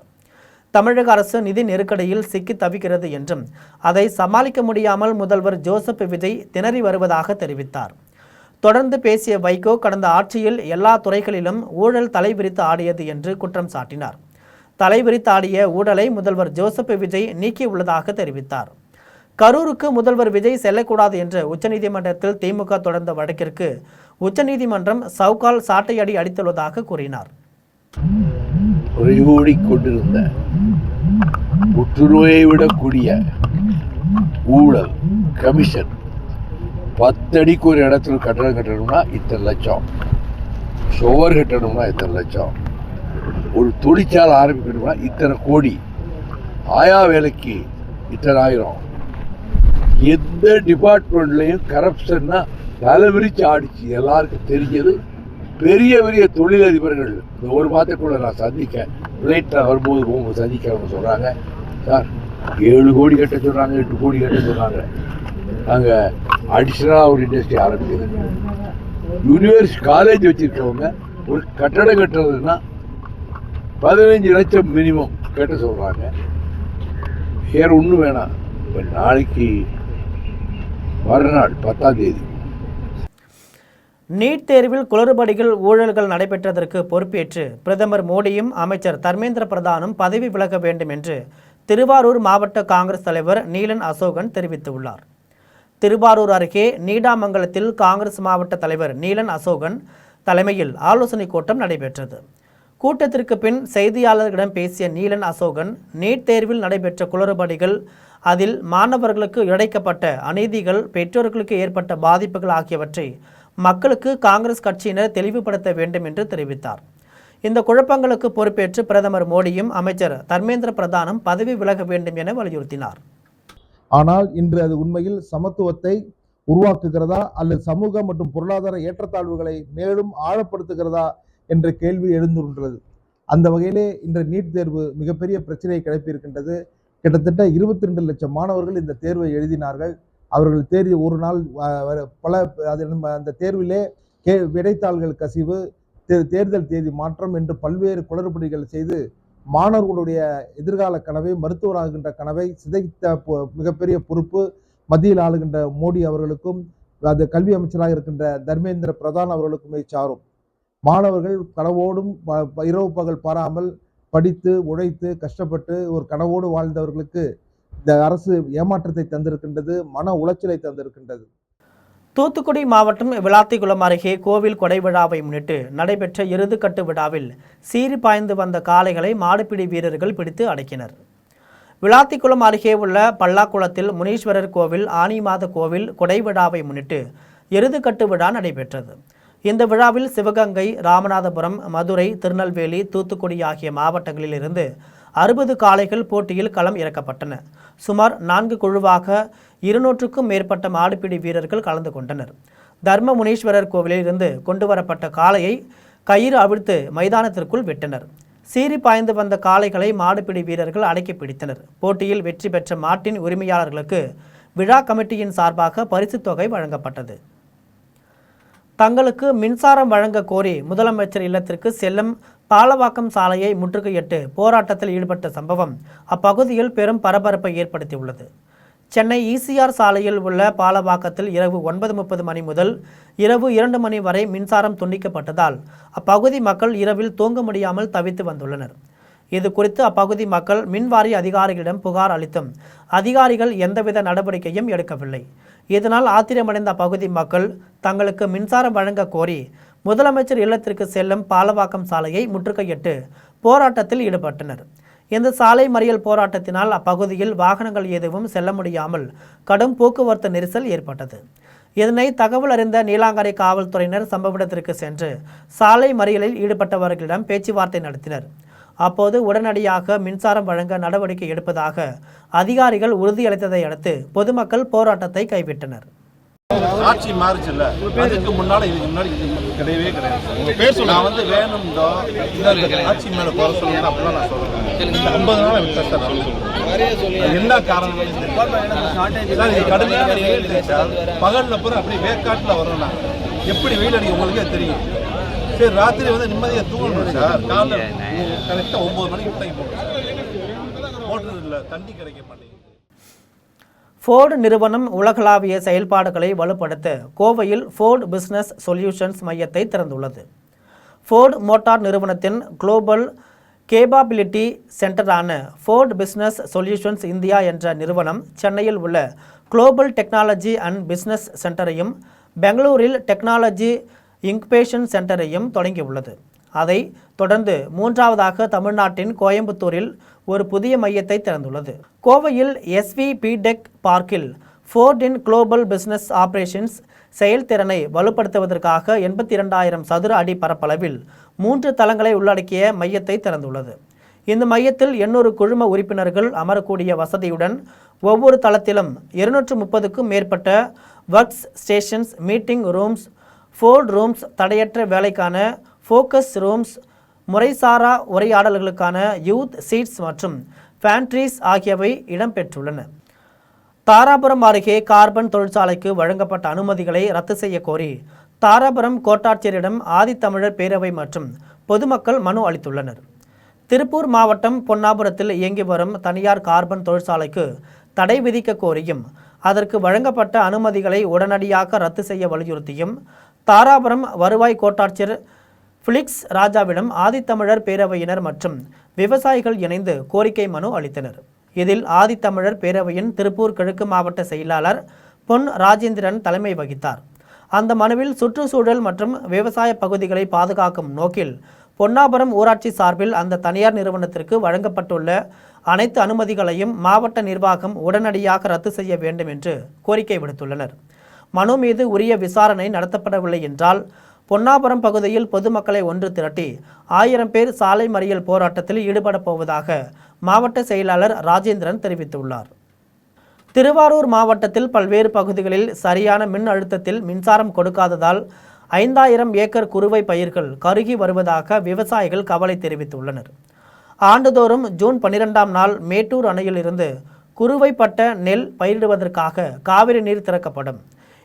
தமிழக அரசு நிதி நெருக்கடியில் சிக்கி தவிக்கிறது என்றும் அதை சமாளிக்க முடியாமல் முதல்வர் ஜோசப் விஜய் திணறி வருவதாக தெரிவித்தார். தொடர்ந்து பேசிய வைகோ கடந்த ஆட்சியில் எல்லா துறைகளிலும் ஊழல் தலைவிரித்து ஆடியது என்று குற்றம் சாட்டினார். தலைவிரித்து ஆடிய ஊழலை முதல்வர் ஜோசப் விஜய் நீக்கியுள்ளதாக தெரிவித்தார். கரூருக்கு முதல்வர் விஜய் செல்லக்கூடாது என்று உச்சநீதிமன்றத்தில் திமுக தொடர்ந்த வழக்கிற்கு உச்சநீதிமன்றம் சவுக்கால் சாட்டையடி அடித்துள்ளதாக கூறினார். கொண்டிருந்த புற்றுநோயை விடக்கூடிய ஊழல் கமிஷன் 10 அடிக்கு ஒரு இடத்துல கட்டடம் கட்டணும்னா இத்தனை லட்சம், சுவர் கட்டணும்னா இத்தனை லட்சம், ஒரு தொழிற்சாலை ஆரம்பிக்கணும்னா இத்தனை கோடி, ஆயா வேலைக்கு இத்தனை ஆயிரம். எந்த டிபார்ட்மெண்ட்லையும் கரப்ஷன்னா தலைவிரிச்சு ஆடிச்சு எல்லாருக்கும் தெரிஞ்சது. பெரிய பெரிய தொழிலதிபர்கள் இந்த ஒரு மாதத்துக்குள்ள நான் ஃப்ளைட்டில் வரும்போது சந்திக்க சொல்கிறாங்க, சார் 7 கோடி கட்ட சொல்கிறாங்க, 8 கோடி கட்ட சொல்கிறாங்க, நாங்கள் அடிஷ்னலாக ஒரு இண்டஸ்ட்ரி ஆரம்பிக்குது. யூனிவர்சிட்டி காலேஜ் வச்சுருக்கவங்க ஒரு கட்டடம் கட்டுறதுன்னா 15 லட்சம் மினிமம் கட்ட சொல்கிறாங்க. வேறு ஒன்றும் வேணாம். இப்போ நாளைக்கு மறுநாள் 10ஆம் தேதி நீட் தேர்வில் குளறுபடிகள் ஊழல்கள் நடைபெற்றதற்கு பொறுப்பேற்று பிரதமர் மோடியும் அமைச்சர் தர்மேந்திர பிரதானும் பதவி விலக வேண்டும் என்று திருவாரூர் மாவட்ட காங்கிரஸ் தலைவர் நீலன் அசோகன் தெரிவித்துள்ளார். திருவாரூர் அருகே நீடாமங்கலத்தில் காங்கிரஸ் மாவட்ட தலைவர் நீலன் அசோகன் தலைமையில் ஆலோசனை கூட்டம் நடைபெற்றது. கூட்டத்திற்கு பின் செய்தியாளர்களிடம் பேசிய நீலன் அசோகன் நீட் தேர்வில் நடைபெற்ற குளறுபடிகள், அதில் மாணவர்களுக்கு இழைக்கப்பட்ட அநீதிகள், பெற்றோர்களுக்கு ஏற்பட்ட பாதிப்புகள் ஆகியவற்றை மக்களுக்கு காங்கிரஸ் கட்சியினர் தெளிவுபடுத்த வேண்டும் என்று தெரிவித்தார். இந்த குழப்பங்களுக்கு பொறுப்பேற்று பிரதமர் மோடியும் அமைச்சர் தர்மேந்திர பிரதானும் பதவி விலக வேண்டும் என வலியுறுத்தினார். ஆனால் இன்று அது உண்மையில் சமத்துவத்தை உருவாக்குகிறதா அல்லது சமூக மற்றும் பொருளாதார ஏற்றத்தாழ்வுகளை மேலும் ஆழப்படுத்துகிறதா என்ற கேள்வி எழுந்துள்ளது. அந்த வகையிலே இன்று நீட் தேர்வு மிகப்பெரிய பிரச்சனையை கிளப்பியிருக்கின்றது. கிட்டத்தட்ட 22 லட்சம் மாணவர்கள் இந்த தேர்வை எழுதினார்கள். அவர்கள் தேர்வு ஒரு நாள் பல அந்த தேர்விலே விடைத்தாள்கள் கசிவு, தேர்தல் தேதி மாற்றம் என்று பல்வேறு குளறுபடிகள் செய்து மாணவர்களுடைய எதிர்கால கனவை, மருத்துவராகின்ற கனவை சிதைத்த மிகப்பெரிய பொறுப்பு மத்தியில் ஆளுகின்ற மோடி அவர்களுக்கும் அது கல்வி அமைச்சராக இருக்கின்ற தர்மேந்திர பிரதான் அவர்களுக்குமே சாரும். மாணவர்கள் கனவோடும் இரவு பகல் பாராமல் படித்து உழைத்து கஷ்டப்பட்டு ஒரு கனவோடு வாழ்ந்தவர்களுக்கு இந்த அரசு ஏமாற்றத்தை தந்திருக்கின்றது, மன உளைச்சலை தந்திருக்கின்றது. தூத்துக்குடி மாவட்டம் விளாத்திக்குளம் அருகே கோவில் கொடை விழாவை முன்னிட்டு நடைபெற்ற எருதுக்கட்டு விழாவில் சீறி பாய்ந்து வந்த காளைகளை மாடுபிடி வீரர்கள் பிடித்து அடக்கினர். விளாத்திக்குளம் அருகே உள்ள பல்லாக்குளத்தில் முனீஸ்வரர் கோவில், ஆனி மாத கோவில் கொடை விழாவை முன்னிட்டு எருதுக்கட்டு விழா நடைபெற்றது. இந்த விழாவில் சிவகங்கை, ராமநாதபுரம், மதுரை, திருநெல்வேலி, தூத்துக்குடி ஆகிய மாவட்டங்களில் இருந்து 60 காளைகள் போட்டியில் களம் இறக்கப்பட்டன. சுமார் 4 குழுவாக 200க்கும் மேற்பட்ட மாடுபிடி வீரர்கள் கலந்து கொண்டனர். தர்ம முனீஸ்வரர் கோவிலில் இருந்து கொண்டு வரப்பட்ட காளையை கயிறு அவிழ்த்து மைதானத்திற்குள் விட்டனர். சீறி பாய்ந்து வந்த காளைகளை மாடுபிடி வீரர்கள் அடக்கி பிடித்தனர். போட்டியில் வெற்றி பெற்ற மாட்டின் உரிமையாளர்களுக்கு விழா கமிட்டியின் சார்பாக பரிசுத் தொகை வழங்கப்பட்டது. தங்களுக்கு மின்சாரம் வழங்க கோரி முதலமைச்சர் இல்லத்திற்கு செல்லும் பாலவாக்கம் சாலையை முற்றுகையிட்டு போராட்டத்தில் ஈடுபட்ட சம்பவம் அப்பகுதியில் பெரும் பரபரப்பை ஏற்படுத்தியுள்ளது. சென்னை ஈசிஆர் சாலையில் உள்ள பாலவாக்கத்தில் இரவு 9:30 மணி முதல் இரவு 2 மணி வரை மின்சாரம் துண்டிக்கப்பட்டதால் அப்பகுதி மக்கள் இரவில் தூங்க முடியாமல் தவித்து வந்துள்ளனர். இது குறித்து அப்பகுதி மக்கள் மின்வாரிய அதிகாரிகளிடம் புகார் அளித்தும் அதிகாரிகள் எந்தவித நடவடிக்கையும் எடுக்கவில்லை. இதனால் ஆத்திரமடைந்த அப்பகுதி மக்கள் தங்களுக்கு மின்சாரம் வழங்க கோரி முதலமைச்சர் இல்லத்திற்கு செல்லும் பாலவாக்கம் சாலையை முற்றுகையிட்டு போராட்டத்தில் ஈடுபட்டனர். இந்த சாலை மறியல் போராட்டத்தினால் அப்பகுதியில் வாகனங்கள் எதுவும் செல்ல முடியாமல் கடும் போக்குவரத்து நெரிசல் ஏற்பட்டது. இதனை தகவல் அறிந்த நீலாங்கரை காவல்துறையினர் சம்பவ இடத்திற்கு சென்று சாலை மறியலில் ஈடுபட்டவர்களிடம் பேச்சுவார்த்தை நடத்தினர். அப்போது உடனடியாக மின்சாரம் வழங்க நடவடிக்கை எடுப்பதாக அதிகாரிகள் உறுதியளித்ததை அடுத்து பொதுமக்கள் போராட்டத்தை கைவிட்டனர். ஆட்சி மாறுச்சுல்ல, அதுக்கு முன்னால இதுக்கு முன்னாடி இது கிடையவே கிடையாது. நான் வந்து வேணும்டோ ஆட்சி மேல குறை சொல்லணும் அப்படிலாம் நான் சொல்றேன். 50 நாள் விட்டேன் சார். என்ன காரணம் சார்? இது கடுமையான வெயில் சார். பகல்ல பூரா அப்படி வேக்காட்டுல வரும். நான் எப்படி வெயில் அடிக்கும் உங்களுக்கே தெரியும். சரி, ராத்திரி வந்து நிம்மதியாக தூங்கணும் சார். காலைல கரெக்டாக 9 மணிக்கு விட்டாங்க போகணும். மோட்டர் இல்லை, தண்ணி கிடைக்க மாட்டேங்குது. ஃபோர்டு நிறுவனம் உலகளாவிய செயல்பாடுகளை வலுப்படுத்த கோவையில் ஃபோர்டு பிசினஸ் சொல்யூஷன்ஸ் மையத்தை திறந்துள்ளது. ஃபோர்டு மோட்டார் நிறுவனத்தின் குளோபல் கேபாபிலிட்டி சென்டரான ஃபோர்டு பிசினஸ் சொல்யூஷன்ஸ் இந்தியா என்ற நிறுவனம் சென்னையில் உள்ள குளோபல் டெக்னாலஜி அண்ட் பிசினஸ் சென்டரையும் பெங்களூரில் டெக்னாலஜி இன்குபேஷன் சென்டரையும் தொடங்கியுள்ளது. அதை தொடர்ந்து 3வதாக தமிழ்நாட்டின் கோயம்புத்தூரில் ஒரு புதிய மையத்தை திறந்துள்ளது. கோவையில் SVPடெக் பார்க்கில் ஃபோர்டின் குளோபல் பிசினஸ் ஆபரேஷன்ஸ் செயல்திறனை வலுப்படுத்துவதற்காக 82,000 சதுர அடி பரப்பளவில் 3 தளங்களை உள்ளடக்கிய மையத்தை திறந்துள்ளது. இந்த மையத்தில் 800 குழும உறுப்பினர்கள் அமரக்கூடிய வசதியுடன் ஒவ்வொரு தளத்திலும் 230க்கும் மேற்பட்ட works stations, meeting rooms, Ford rooms, தடையற்ற வேலைக்கான ஃபோக்கஸ் ரூம்ஸ், முறைசாரா உரையாடல்களுக்கான யூத் சீட்ஸ் மற்றும் பேண்ட்ரீஸ் ஆகியவை இடம்பெற்றுள்ளன. தாராபுரம் அருகே கார்பன் தொழிற்சாலைக்கு வழங்கப்பட்ட அனுமதிகளை ரத்து செய்ய கோரி தாராபுரம் கோட்டாட்சியரிடம் ஆதித்தமிழர் பேரவை மற்றும் பொதுமக்கள் மனு அளித்துள்ளனர். திருப்பூர் மாவட்டம் பொன்னாபுரத்தில் இயங்கி வரும் தனியார் கார்பன் தொழிற்சாலைக்கு தடை விதிக்க கோரியும் அதற்கு வழங்கப்பட்ட அனுமதிகளை உடனடியாக ரத்து செய்ய வலியுறுத்தியும் தாராபுரம் வருவாய் கோட்டாட்சியர் பிலிக்ஸ் ராஜாவிடம் ஆதித்தமிழர் பேரவையினர் மற்றும் விவசாயிகள் இணைந்து கோரிக்கை மனு அளித்தனர். இதில் ஆதித்தமிழர் பேரவையின் திருப்பூர் கிழக்கு மாவட்ட செயலாளர் பொன் ராஜேந்திரன் தலைமை வகித்தார். அந்த மனுவில் சுற்றுச்சூழல் மற்றும் விவசாய பகுதிகளை பாதுகாக்கும் நோக்கில் பொன்னாபுரம் ஊராட்சி சார்பில் அந்த தனியார் நிறுவனத்திற்கு வழங்கப்பட்டுள்ள அனைத்து அனுமதிகளையும் மாவட்ட நிர்வாகம் உடனடியாக ரத்து செய்ய வேண்டும் என்று கோரிக்கை விடுத்துள்ளனர். மனு மீது உரிய விசாரணை நடத்தப்படவில்லை என்றால் பொன்னாபுரம் பகுதியில் பொதுமக்களை ஒன்று திரட்டி 1000 பேர் சாலை மறியல் போராட்டத்தில் ஈடுபடப் போவதாக மாவட்ட செயலாளர் ராஜேந்திரன் தெரிவித்துள்ளார். திருவாரூர் மாவட்டத்தில் பல்வேறு பகுதிகளில் சரியான மின் அழுத்தத்தில் மின்சாரம் கொடுக்காததால் 5000 ஏக்கர் குறுவை பயிர்கள் கருகி வருவதாக விவசாயிகள் கவலை தெரிவித்துள்ளனர். ஆண்டுதோறும் ஜூன் 12ஆம் நாள் மேட்டூர் அணையில் இருந்து குறுவைப்பட்ட நெல் பயிரிடுவதற்காக காவிரி நீர் திறக்கப்படும்.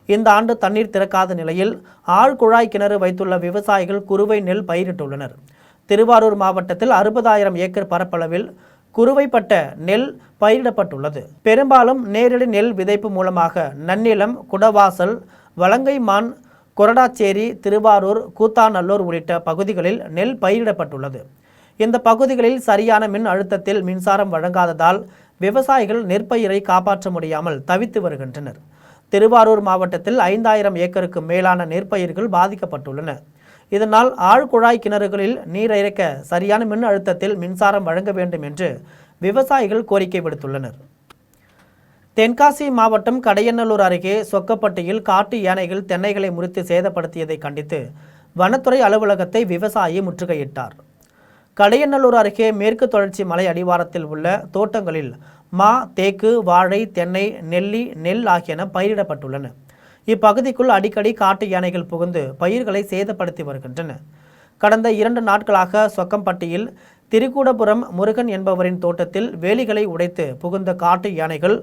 இந்த ஆண்டு தண்ணீர் திறக்காத நிலையில் ஆழ்குழாய் கிணறு வைத்துள்ள விவசாயிகள் குறுவை நெல் பயிரிட்டுள்ளனர். திருவாரூர் மாவட்டத்தில் 60,000 ஏக்கர் பரப்பளவில் குறுவைப்பட்ட நெல் பயிரிடப்பட்டுள்ளது. பெரும்பாலும் நேரடி நெல் விதைப்பு மூலமாக நன்னிலம், குடவாசல், வலங்கைமான், கொரடாச்சேரி, திருவாரூர், கூத்தாநல்லூர் உள்ளிட்ட பகுதிகளில் நெல் பயிரிடப்பட்டுள்ளது. இந்த பகுதிகளில் சரியான மின் அழுத்தத்தில் மின்சாரம் வழங்காததால் விவசாயிகள் நெற்பயிரை காப்பாற்ற முடியாமல் தவித்து வருகின்றனர். திருவாரூர் மாவட்டத்தில் 5000 ஏக்கருக்கு மேலான நெற்பயிர்கள் பாதிக்கப்பட்டுள்ளன. இதனால் ஆழ்குழாய் கிணறுகளில் நீர் இறைக்க சரியான மின் அழுத்தத்தில் மின்சாரம் வழங்க வேண்டும் என்று விவசாயிகள் கோரிக்கை விடுத்துள்ளனர். தென்காசி மாவட்டம் கடையநல்லூர் அருகே சொக்கப்பட்டியில் காட்டு யானைகள் தென்னைகளை முறித்து சேதப்படுத்தியதை கண்டித்து வனத்துறை அலுவலகத்தை விவசாயி முற்றுகையிட்டார். கடையநல்லூர் அருகே மேற்கு தொடர்ச்சி மலை அடிவாரத்தில் உள்ள தோட்டங்களில் மா, தேக்கு, வாழை, தென்னை, நெல்லி, நெல் ஆகியன பயிரிடப்பட்டுள்ளன. இப்பகுதிக்குள் அடிக்கடி காட்டு யானைகள் புகுந்து பயிர்களை சேதப்படுத்தி வருகின்றன. கடந்த 2 நாட்களாக சொக்கம்பட்டியில் திரிகூடபுரம் முருகன் என்பவரின் தோட்டத்தில் வேலிகளை உடைத்து புகுந்த காட்டு யானைகள்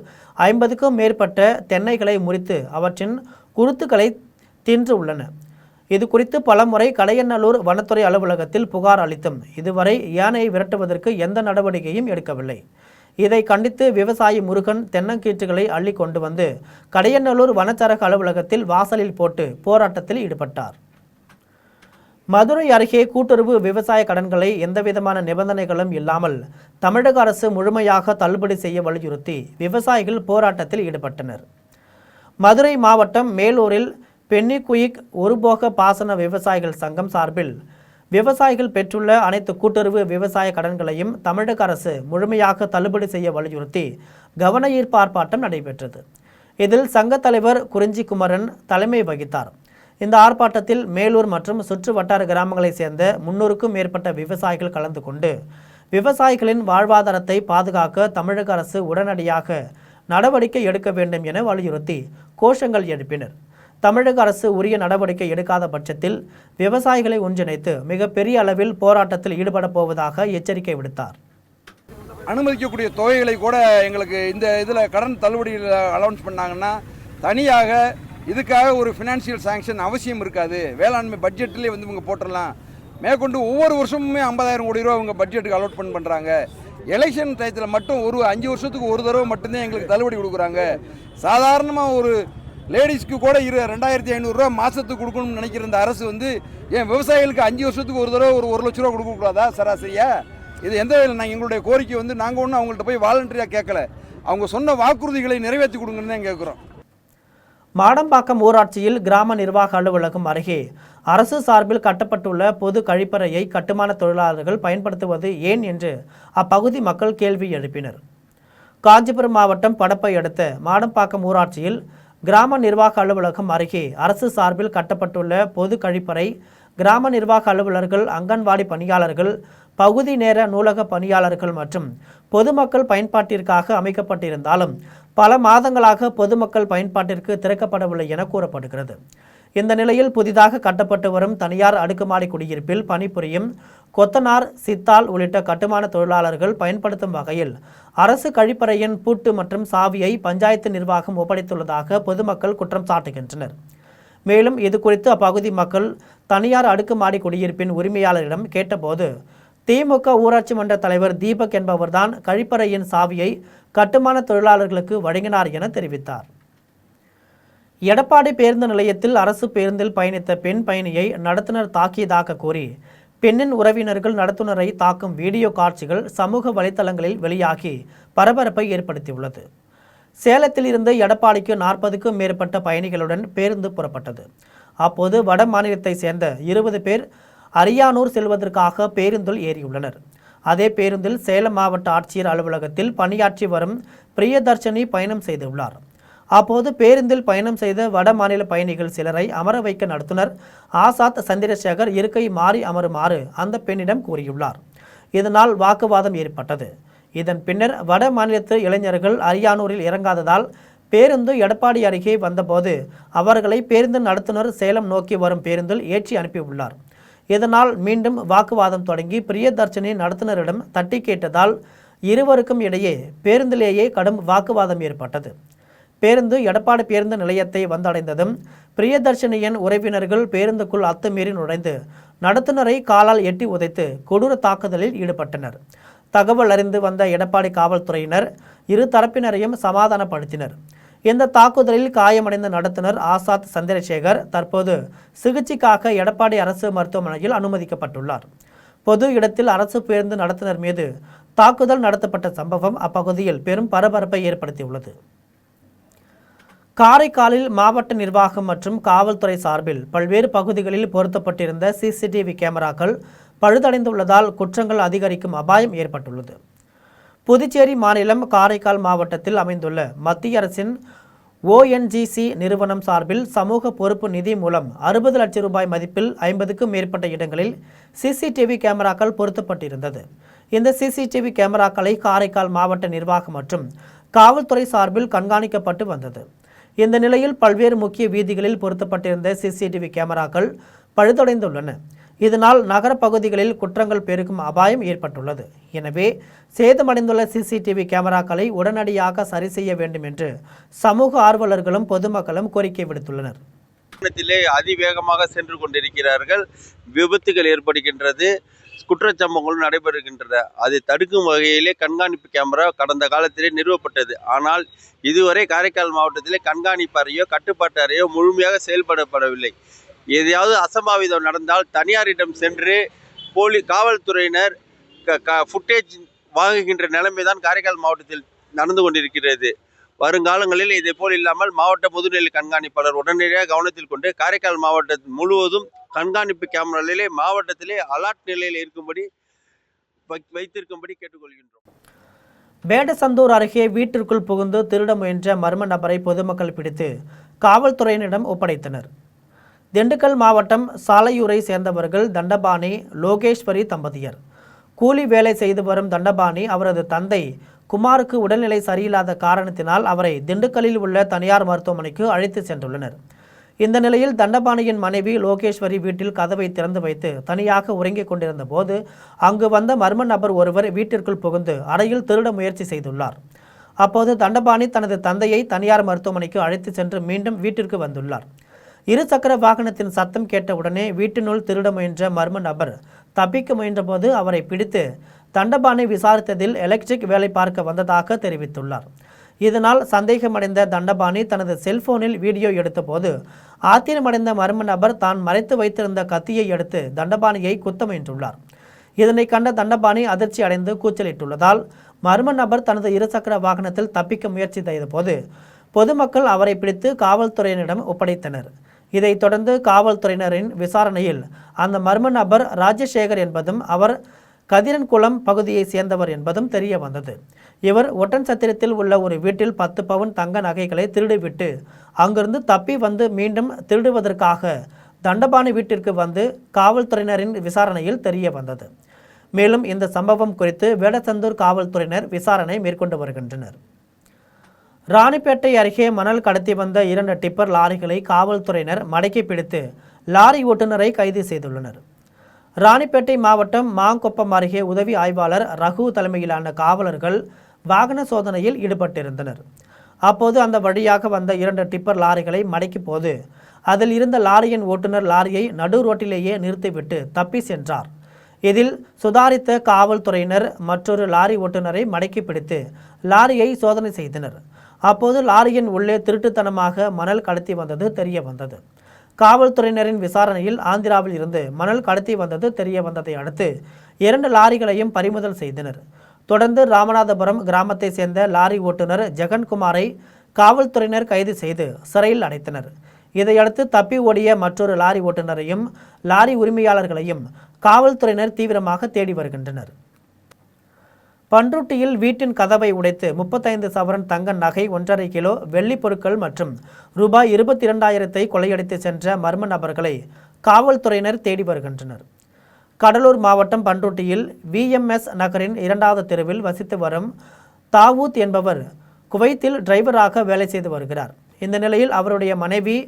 50க்கும் மேற்பட்ட தென்னைகளை முறித்து அவற்றின் குருத்துக்களை தின்று உள்ளன. இது குறித்து பலமுறை கடையநல்லூர் வனத்துறை அலுவலகத்தில் புகார் அளித்தும் இதுவரை யானையை விரட்டுவதற்கு எந்த நடவடிக்கையும் எடுக்கவில்லை. இதை கண்டித்து விவசாயி முருகன் தென்னங்கீற்றுகளை அள்ளி கொண்டு வந்து கடையநல்லூர் வனச்சரக அலுவலகத்தில் வாசலில் போட்டு போராட்டத்தில் ஈடுபட்டார். மதுரை அருகே கூட்டுறவு விவசாய கடன்களை எந்தவிதமான நிபந்தனைகளும் இல்லாமல் தமிழக அரசு முழுமையாக தள்ளுபடி செய்ய வலியுறுத்தி விவசாயிகள் போராட்டத்தில் ஈடுபட்டனர். மதுரை மாவட்டம் மேலூரில் பென்னிகுயிக் ஒருபோக பாசன விவசாயிகள் சங்கம் சார்பில் விவசாயிகள் பெற்றுள்ள அனைத்து கூட்டுறவு விவசாய கடன்களையும் தமிழக அரசு முழுமையாக தள்ளுபடி செய்ய வலியுறுத்தி கவன ஈர்ப்பு ஆர்ப்பாட்டம் நடைபெற்றது. இதில் சங்க தலைவர் குறிஞ்சி குமரன் தலைமை வகித்தார். இந்த ஆர்ப்பாட்டத்தில் மேலூர் மற்றும் சுற்று வட்டார கிராமங்களைச் சேர்ந்த 300க்கும் மேற்பட்ட விவசாயிகள் கலந்து கொண்டு விவசாயிகளின் வாழ்வாதாரத்தை பாதுகாக்க தமிழக அரசு உடனடியாக நடவடிக்கை எடுக்க வேண்டும் என வலியுறுத்தி கோஷங்கள் எழுப்பினர். தமிழக அரசு உரிய நடவடிக்கை எடுக்காத பட்சத்தில் விவசாயிகளை ஒன்றிணைத்து மிகப்பெரிய அளவில் போராட்டத்தில் ஈடுபட போவதாக எச்சரிக்கை விடுத்தார். அனுமதிக்கக்கூடிய தொகைகளை கூட எங்களுக்கு இந்த இதில் கடன் தள்ளுபடியில் அலௌன்ஸ் பண்ணாங்கன்னா தனியாக இதுக்காக ஒரு ஃபினான்ஷியல் சாங்ஷன் அவசியம் இருக்காது. வேளாண்மை பட்ஜெட்லேயே வந்து இவங்க போட்டுடலாம். மேற்கொண்டு ஒவ்வொரு வருஷமுமே 50,000 கோடி ரூபா இவங்க பட்ஜெட்டுக்கு அலோட் பண்ணுறாங்க. எலெக்ஷன் டயத்தில் மட்டும் ஒரு 5 வருஷத்துக்கு ஒரு தடவை மட்டும்தான் எங்களுக்கு தள்ளுபடி கொடுக்குறாங்க. சாதாரணமாக ஒரு லேடிஸ்க்கு கூட 2,500 ரூபா மாதத்துக்கு கொடுக்கணும்னு நினைக்கிற இந்த அரசு வந்து ஏன் விவசாயிகளுக்கு 5 வருஷத்துக்கு ஒரு தடவை ஒரு 1 லட்ச ரூபா கொடுக்கக்கூடாதா சராசரியா? இது எந்த வகையில் நாங்கள் எங்களுடைய கோரிக்கை வந்து நாங்கள் ஒன்றும் அவங்கள்ட்ட போய் வாலண்டரியாக கேட்கல. அவங்க சொன்ன வாக்குறுதிகளை நிறைவேற்றி கொடுங்கன்னு தான் கேட்குறோம். மாடம்பாக்கம் ஊராட்சியில் கிராம நிர்வாக அலுவலகம் அருகே அரசு சார்பில் கட்டப்பட்டுள்ள பொது கழிப்பறையை கட்டுமான தொழிலாளர்கள் பயன்படுத்துவது ஏன் என்று அப்பகுதி மக்கள் கேள்வி எழுப்பினர். காஞ்சிபுரம் மாவட்டம் படப்பை அடுத்த மாடம்பாக்கம் ஊராட்சியில் கிராம நிர்வாக அலுவலகம் அருகே அரசு சார்பில் கட்டப்பட்டுள்ள பொது கழிப்பறை கிராம நிர்வாக அலுவலர்கள், அங்கன்வாடி பணியாளர்கள், பகுதி நேர நூலக பணியாளர்கள் மற்றும் பொதுமக்கள் பயன்பாட்டிற்காக அமைக்கப்பட்டிருந்தாலும் பல மாதங்களாக பொதுமக்கள் பயன்பாட்டிற்கு திறக்கப்படவில்லை என கூறப்படுகிறது. இந்த நிலையில் புதிதாக கட்டப்பட்டு வரும் தனியார் அடுக்குமாடி குடியிருப்பில் பணிபுரியும் கொத்தனார், சித்தாள் உள்ளிட்ட கட்டுமான தொழிலாளர்கள் பயன்படுத்தும் வகையில் அரசு கழிப்பறையின் பூட்டு மற்றும் சாவியை பஞ்சாயத்து நிர்வாகம் ஒப்படைத்துள்ளதாக பொதுமக்கள் குற்றம் சாட்டுகின்றனர். மேலும் இது குறித்து அப்பகுதி மக்கள் தனியார் அடுக்குமாடி குடியிருப்பின் உரிமையாளரிடம் கேட்டபோது திமுக ஊராட்சி மன்ற தலைவர் தீபக் என்பவர்தான் கழிப்பறையின் சாவியை கட்டுமான தொழிலாளர்களுக்கு வழங்கினார் என தெரிவித்தார். எடப்பாடி பேருந்து நிலையத்தில் அரசு பேருந்தில் பயணித்த பெண் பயணியை நடத்துனர் தாக்கியதாக கூறி பெண்ணின் உறவினர்கள் நடத்துனரை தாக்கும் வீடியோ காட்சிகள் சமூக வலைதளங்களில் வெளியாகி பரபரப்பை ஏற்படுத்தியுள்ளது. சேலத்தில் இருந்து எடப்பாடிக்கு 40க்கும் மேற்பட்ட பயணிகளுடன் பேருந்து புறப்பட்டது. அப்போது வட மாநிலத்தை சேர்ந்த 20 பேர் அரியானூர் செல்வதற்காக பேருந்தில் ஏறியுள்ளனர். அதே பேருந்தில் சேலம் மாவட்ட ஆட்சியர் அலுவலகத்தில் பணியாற்றி வரும் பிரியதர்ஷினி பயணம் செய்துள்ளார். அப்போது பேருந்தில் பயணம் செய்த வட மாநில பயணிகள் சிலரை அமர வைக்க நடத்துனர் ஆசாத் சந்திரசேகர் இருக்கை மாறி அமருமாறு அந்த பெண்ணிடம் கூறியுள்ளார். இதனால் வாக்குவாதம் ஏற்பட்டது. இதன் பின்னர் வட மாநிலத்து இளைஞர்கள் அரியானூரில் இறங்காததால் பேருந்து எடப்பாடி அருகே வந்தபோது அவர்களை பேருந்து நடத்துனர் சேலம் நோக்கி வரும் பேருந்தில் ஏற்றி அனுப்பியுள்ளார். இதனால் மீண்டும் வாக்குவாதம் தொடங்கி பிரியதர்ஷினி நடத்துனரிடம் தட்டி கேட்டதால் இருவருக்கும் இடையே பேருந்திலேயே கடும் வாக்குவாதம் ஏற்பட்டது. பேருந்து எடப்பாடி பேருந்து நிலையத்தை வந்தடைந்ததும் பிரியதர்ஷினியின் உறவினர்கள் பேருந்துக்குள் அத்துமீறி நுழைந்து நடத்துனரை காலால் எட்டி உதைத்து கொடூர தாக்குதலில் ஈடுபட்டனர். தகவல் அறிந்து வந்த எடப்பாடி காவல்துறையினர் இரு தரப்பினரையும் சமாதானப்படுத்தினர். இந்த தாக்குதலில் காயமடைந்த நடத்துனர் ஆசாத் சந்திரசேகர் தற்போது சிகிச்சைக்காக எடப்பாடி அரசு மருத்துவமனையில் அனுமதிக்கப்பட்டுள்ளார். பொது இடத்தில் அரசு பேருந்து நடத்துனர் மீது தாக்குதல் நடத்தப்பட்ட சம்பவம் அப்பகுதியில் பெரும் பரபரப்பை ஏற்படுத்தியுள்ளது. காரைக்காலில் மாவட்ட நிர்வாகம் மற்றும் காவல்துறை சார்பில் பல்வேறு பகுதிகளில் பொருத்தப்பட்டிருந்த சிசிடிவி கேமராக்கள் பழுதடைந்துள்ளதால் குற்றங்கள் அதிகரிக்கும் அபாயம் ஏற்பட்டுள்ளது. புதுச்சேரி மாநிலம் காரைக்கால் மாவட்டத்தில் அமைந்துள்ள மத்திய அரசின் ONGC நிறுவனம் சார்பில் சமூக பொறுப்பு நிதி மூலம் 60 லட்சம் ரூபாய் மதிப்பில் 50க்கும் மேற்பட்ட இடங்களில் சிசிடிவி கேமராக்கள் பொருத்தப்பட்டிருந்தது. இந்த சிசிடிவி கேமராக்களை காரைக்கால் மாவட்ட நிர்வாகம் மற்றும் காவல்துறை சார்பில் கண்காணிக்கப்பட்டு வந்தது. இந்த நிலையில் பல்வேறு முக்கிய வீதிகளில் பொருத்தப்பட்டிருந்த சிசிடிவி கேமராக்கள் பழுதடைந்துள்ளன. இதனால் நகர பகுதிகளில் குற்றங்கள் பெருகும் அபாயம் ஏற்பட்டுள்ளது. எனவே சேதமடைந்துள்ள சிசிடிவி கேமராக்களை உடனடியாக சரி செய்ய வேண்டும் என்று சமூக ஆர்வலர்களும் பொதுமக்களும் கோரிக்கை விடுத்துள்ளனர். அதிவேகமாக சென்று கொண்டிருக்கிறார்கள், விபத்துகள் ஏற்படுகின்றது. குற்றச்சம்பவங்களும் நடைபெறுகின்றன. அதை தடுக்கும் வகையிலே கண்காணிப்பு கேமரா கடந்த காலத்திலே நிறுவப்பட்டது. ஆனால் இதுவரை காரைக்கால் மாவட்டத்திலே கண்காணிப்பு அறையோ கட்டுப்பாட்டு அறையோ முழுமையாக செயல்படப்படவில்லை. எதையாவது அசம்பாவிதம் நடந்தால் தனியாரிடம் சென்று காவல்துறையினர் ஃபுட்டேஜ் வாங்குகின்ற நிலைமை தான் காரைக்கால் மாவட்டத்தில் நடந்து கொண்டிருக்கிறது. வருங்காலங்களில் இதே போல் இல்லாமல் மாவட்ட முதுநிலை கண்காணிப்பாளர் உடனடியாக கவனத்தில் கொண்டு காரைக்கால் மாவட்டம் முழுவதும் கண்காணிப்பு கேமராவிலே மாவட்டத்திலே அலர்ட் நிலையில் இருக்கும்படி வைத்திருக்கும்படி கேட்டுக்கொள்கின்றோம். வேடசந்தூர் அருகே வீட்டிற்குள் புகுந்து திருட முயன்ற மர்ம நபரை பொதுமக்கள் பிடித்து காவல்துறையினரிடம் ஒப்படைத்தனர். திண்டுக்கல் மாவட்டம் சாலையூரை சேர்ந்தவர்கள் தண்டபாணி லோகேஸ்வரி தம்பதியர். கூலி வேலை செய்து வரும் தண்டபாணி அவரது தந்தை குமாருக்கு உடல்நிலை சரியில்லாத காரணத்தினால் அவரை திண்டுக்கல்லில் உள்ள தனியார் மருத்துவமனைக்கு அழைத்து சென்றுள்ளனர். இந்த நிலையில் தண்டபாணியின் மனைவி லோகேஸ்வரி வீட்டில் கதவை திறந்து வைத்து தனியாக உறங்கிக் கொண்டிருந்த போது அங்கு வந்த மர்ம நபர் ஒருவர் வீட்டிற்குள் புகுந்து அறையில் திருட முயற்சி செய்துள்ளார். அப்போது தண்டபாணி தனது தந்தையை தனியார் மருத்துவமனைக்கு அழைத்து சென்று மீண்டும் வீட்டிற்கு வந்துள்ளார். இருசக்கர வாகனத்தின் சத்தம் கேட்டவுடனே வீட்டினுள் திருட முயன்ற மர்ம நபர் தப்பிக்க முயன்றபோது அவரை பிடித்து தண்டபாணி விசாரித்ததில் எலக்ட்ரிக் வேலை பார்க்க வந்ததாக தெரிவித்துள்ளார். இதனால் சந்தேகமடைந்த தண்டபாணி தனது செல்போனில் வீடியோ எடுத்தபோது ஆத்திரமடைந்த மர்ம நபர் தான் மறைத்து வைத்திருந்த கத்தியை எடுத்து தண்டபாணியை குத்த முயன்றுள்ளார். இதனை கண்ட தண்டபாணி அதிர்ச்சி அடைந்து கூச்சலிட்டுள்ளதால் மர்ம நபர் தனது இருசக்கர வாகனத்தில் தப்பிக்க முயற்சி செய்தபோது பொதுமக்கள் அவரை பிடித்து காவல்துறையினரிடம் ஒப்படைத்தனர். இதைத் தொடர்ந்து காவல்துறையினரின் விசாரணையில் அந்த மர்ம நபர் ராஜசேகர் என்பதும் அவர் கதிரன்குளம் பகுதியை சேர்ந்தவர் என்பதும் தெரிய வந்தது. இவர் ஒட்டன்சத்திரத்தில் உள்ள ஒரு வீட்டில் 10 பவுன் தங்க நகைகளை திருடிவிட்டு அங்கிருந்து தப்பி வந்து மீண்டும் திருடுவதற்காக தண்டபாணி வீட்டிற்கு வந்து காவல்துறையினரின் விசாரணையில் தெரிய வந்தது. மேலும் இந்த சம்பவம் குறித்து வேடசந்தூர் காவல்துறையினர் விசாரணை மேற்கொண்டு வருகின்றனர். ராணிப்பேட்டை அருகே மணல் கடத்தி வந்த 2 டிப்பர் லாரிகளை காவல்துறையினர் மடக்கி பிடித்து லாரி ஓட்டுநரை கைது செய்துள்ளனர். ராணிப்பேட்டை மாவட்டம் மாங்கொப்பம் அருகே உதவி ஆய்வாளர் ரகு தலைமையிலான காவலர்கள் வாகன சோதனையில் ஈடுபட்டிருந்தனர். அப்போது அந்த வழியாக வந்த 2 டிப்பர் லாரிகளை மடக்கி போது அதில் இருந்த லாரியின் ஓட்டுநர் லாரியை நடு ரோட்டிலேயே நிறுத்திவிட்டு தப்பி சென்றார். இதில் சுதாரித்த காவல்துறையினர் மற்றொரு லாரி ஓட்டுநரை மடக்கி பிடித்து லாரியை சோதனை செய்தனர். அப்போது லாரியின் உள்ளே திருட்டுத்தனமாக மணல் கடத்தி வந்தது தெரிய வந்தது. காவல்துறையினரின் விசாரணையில் ஆந்திராவில் இருந்து மணல் கடத்தி வந்தது தெரிய வந்ததை அடுத்து 2 லாரிகளையும் பறிமுதல் செய்தனர். தொடர்ந்து ராமநாதபுரம் கிராமத்தை சேர்ந்த லாரி ஓட்டுநர் ஜெகன்குமாரை காவல்துறையினர் கைது செய்து சிறையில் அடைத்தனர். இதையடுத்து தப்பி ஓடிய மற்றொரு லாரி ஓட்டுநரையும் லாரி உரிமையாளர்களையும் காவல்துறையினர் தீவிரமாக தேடி வருகின்றனர். பண்ருட்டியில் வீட்டின் கதவை உடைத்து 35 சவரன் தங்க நகை 1.5 கிலோ வெள்ளி பொருட்கள் மற்றும் ரூபாய் 22,000 கொள்ளையடித்து சென்ற மர்ம நபர்களை காவல்துறையினர் தேடி வருகின்றனர். கடலூர் மாவட்டம் பண்ருட்டியில் VMS நகரின் 2வது தெருவில் வசித்து வரும் தாவூத் என்பவர் குவைத்தில் டிரைவராக வேலை செய்து வருகிறார். இந்த நிலையில் அவருடைய மனைவி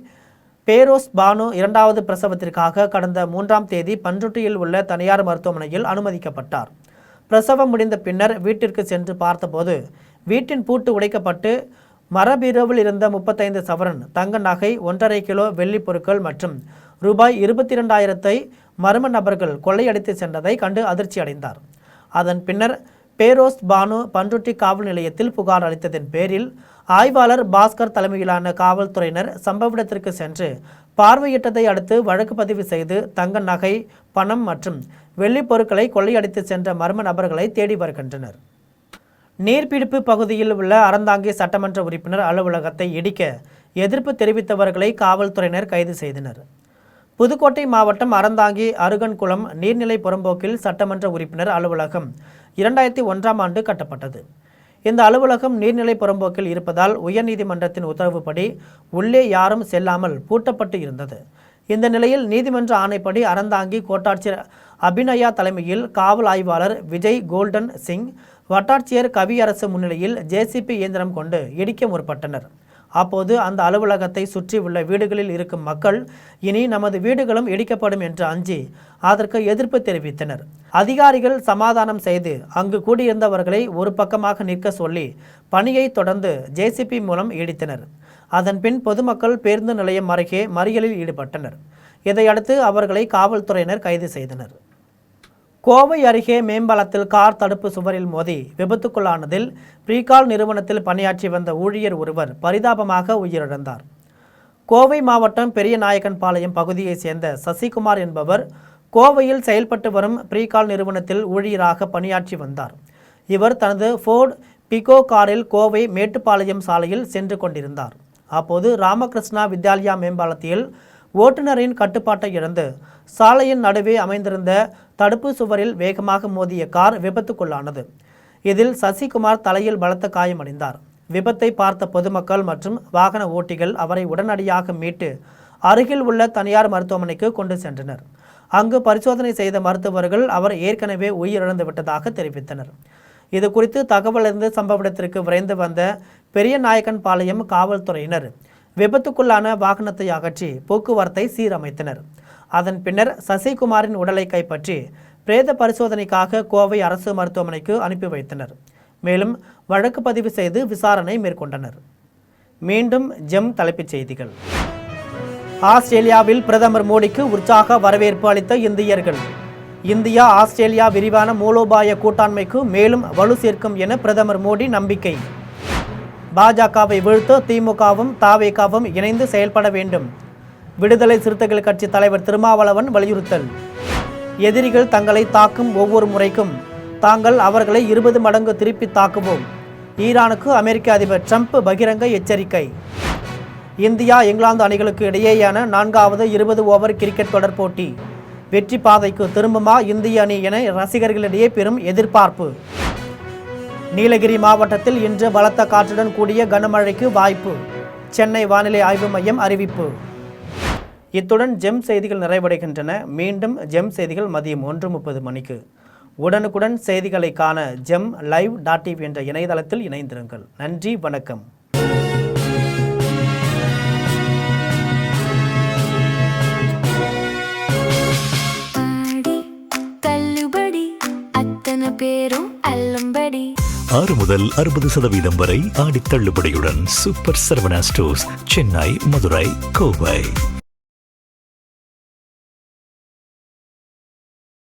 பேரோஸ் பானு 2வது பிரசவத்திற்காக கடந்த 3ஆம் தேதி பண்ருட்டியில் உள்ள தனியார் மருத்துவமனையில் அனுமதிக்கப்பட்டார். பிரசவம் முடிந்த பின்னர் வீட்டிற்கு சென்று பார்த்தபோது வீட்டின் பூட்டு உடைக்கப்பட்டு மரபீரோவில் இருந்த 35 சவரன் தங்க நகை 1.5 கிலோ வெள்ளி பொருட்கள் மற்றும் ரூபாய் 22,000 மர்ம நபர்கள் கொள்ளையடித்து சென்றதை கண்டு அதிர்ச்சி அடைந்தார். அதன் பின்னர் பேரோஸ் பானு பண்ருட்டி காவல் நிலையத்தில் புகார் அளித்ததன் பேரில் ஆய்வாளர் பாஸ்கர் தலைமையிலான காவல்துறையினர் சம்பவ இடத்திற்கு சென்று பார்வையிட்டதை அடுத்து வழக்கு பதிவு செய்து தங்க நகை, பணம் மற்றும் வெள்ளி பொருட்களை கொள்ளையடித்து சென்ற மர்ம நபர்களை தேடி வருகின்றனர். நீர்பிடிப்பு பகுதியில் உள்ள அறந்தாங்கி சட்டமன்ற உறுப்பினர் அலுவலகத்தை இடிக்க எதிர்ப்பு தெரிவித்தவர்களை காவல்துறையினர் கைது செய்தனர். புதுக்கோட்டை மாவட்டம் அறந்தாங்கி அருகன்குளம் நீர்நிலை புறம்போக்கில் சட்டமன்ற உறுப்பினர் அலுவலகம் 2001ஆம் ஆண்டு கட்டப்பட்டது. இந்த அலுவலகம் நீர்நிலை புறம்போக்கில் இருப்பதால் உயர்நீதிமன்றத்தின் உத்தரவுப்படி உள்ளே யாரும் செல்லாமல் பூட்டப்பட்டு இருந்தது. இந்த நிலையில் நீதிமன்ற ஆணைப்படி அறந்தாங்கி கோட்டாட்சியர் அபிநயா தலைமையில் காவல் ஆய்வாளர் விஜய் கோல்டன் சிங், வட்டாட்சியர் கவியரசு முன்னிலையில் JCB இயந்திரம் கொண்டு இடிக்க முற்பட்டனர். அப்போது அந்த அலுவலகத்தை சுற்றி உள்ள வீடுகளில் இருக்கும் மக்கள் இனி நமது வீடுகளும் இடிக்கப்படும் என்று அஞ்சி அதற்கு எதிர்ப்பு தெரிவித்தனர். அதிகாரிகள் சமாதானம் செய்து அங்கு கூடியிருந்தவர்களை ஒரு பக்கமாக நிற்க சொல்லி பணியை தொடர்ந்து JCB மூலம் இடித்தனர். அதன் பின் பொதுமக்கள் பேருந்து நிலையம் அருகே மறியலில் ஈடுபட்டனர். இதையடுத்து அவர்களை காவல்துறையினர் கைது செய்தனர். கோவை அருகே மேம்பாலத்தில் கார் தடுப்பு சுவரில் மோதி விபத்துக்குள்ளானதில் ப்ரீகால் நிறுவனத்தில் பணியாற்றி வந்த ஊழியர் ஒருவர் பரிதாபமாக உயிரிழந்தார். கோவை மாவட்டம் பெரியநாயக்கன்பாளையம் பகுதியைச் சேர்ந்த சசிகுமார் என்பவர் கோவையில் செயல்பட்டு வரும் ப்ரீகால் நிறுவனத்தில் ஊழியராக பணியாற்றி வந்தார். இவர் தனது ஃபோர்ட் பிகோ காரில் கோவை மேட்டுப்பாளையம் சாலையில் சென்று கொண்டிருந்தார். அப்போது ராமகிருஷ்ணா வித்யாலயா மேம்பாலத்தில் ஓட்டுநரின் கட்டுப்பாட்டை இழந்து சாலையின் நடுவே அமைந்திருந்த தடுப்பு சுவரில் வேகமாக மோதிய கார் விபத்துக்குள்ளானது. இதில் சசிகுமார் தலையில் பலத்த காயமடைந்தார். விபத்தை பார்த்த பொதுமக்கள் மற்றும் வாகன ஓட்டிகள் அவரை உடனடியாக மீட்டு அருகில் உள்ள தனியார் மருத்துவமனைக்கு கொண்டு சென்றனர். அங்கு பரிசோதனை செய்த மருத்துவர்கள் அவர் ஏற்கனவே உயிரிழந்து விட்டதாக தெரிவித்தனர். இது குறித்து தகவல் அறிந்து சம்பவ இடத்திற்கு விரைந்து வந்த பெரியநாயக்கன்பாளையம் காவல்துறையினர் விபத்துக்குள்ளான வாகனத்தை அகற்றி போக்குவரத்தை சீரமைத்தனர். அதன் பின்னர் சசிகுமாரின் உடலை கைப்பற்றி பிரேத பரிசோதனைக்காக கோவை அரசு மருத்துவமனைக்கு அனுப்பி வைத்தனர். மேலும் வழக்கு பதிவு செய்து விசாரணை மேற்கொண்டனர். மீண்டும் ஜெம் தலைப்புச் செய்திகள். ஆஸ்திரேலியாவில் பிரதமர் மோடிக்கு உற்சாக வரவேற்பு அளித்த இந்தியர்கள். இந்தியா ஆஸ்திரேலியா விரிவான மூலோபாய கூட்டாண்மைக்கு மேலும் வலு சேர்க்கும் என பிரதமர் மோடி நம்பிக்கை. பாஜகவை வீழ்த்த திமுகவும் தவேகவும் இணைந்து செயல்பட வேண்டும். விடுதலை சிறுத்தைகள் கட்சி தலைவர் திருமாவளவன் வலியுறுத்தல். எதிரிகள் தங்களை தாக்கும் ஒவ்வொரு முறைக்கும் தாங்கள் அவர்களை 20 மடங்கு திருப்பி தாக்குவோம். ஈரானுக்கு அமெரிக்க அதிபர் ட்ரம்ப் பகிரங்க எச்சரிக்கை. இந்தியா இங்கிலாந்து அணிகளுக்கு இடையேயான 4வது 20 ஓவர் கிரிக்கெட் தொடர் போட்டி வெற்றி பாதைக்கு திரும்புமா இந்திய அணி என ரசிகர்களிடையே பெரும் எதிர்பார்ப்பு. நீலகிரி மாவட்டத்தில் இன்று பலத்த காற்றுடன் கூடிய கனமழைக்கு வாய்ப்பு. சென்னை வானிலை ஆய்வு மையம் அறிவிப்பு. இத்துடன் ஜெம் செய்திகள் நிறைவடைகின்றன. மீண்டும் ஜெம் செய்திகள் மதியம் 1:30 மணிக்கு. உடனுக்குடன் செய்திகளை காண ஜெம் live.tv என்ற இணையதளத்தில் இணைந்திருங்கள். நன்றி, வணக்கம். பேரும் அல்லும்படி 6 முதல் 60% வரை ஆடி தள்ளுபடியுடன் சூப்பர் சரவணா ஸ்டோர்ஸ், சென்னை, மதுரை, கோவை.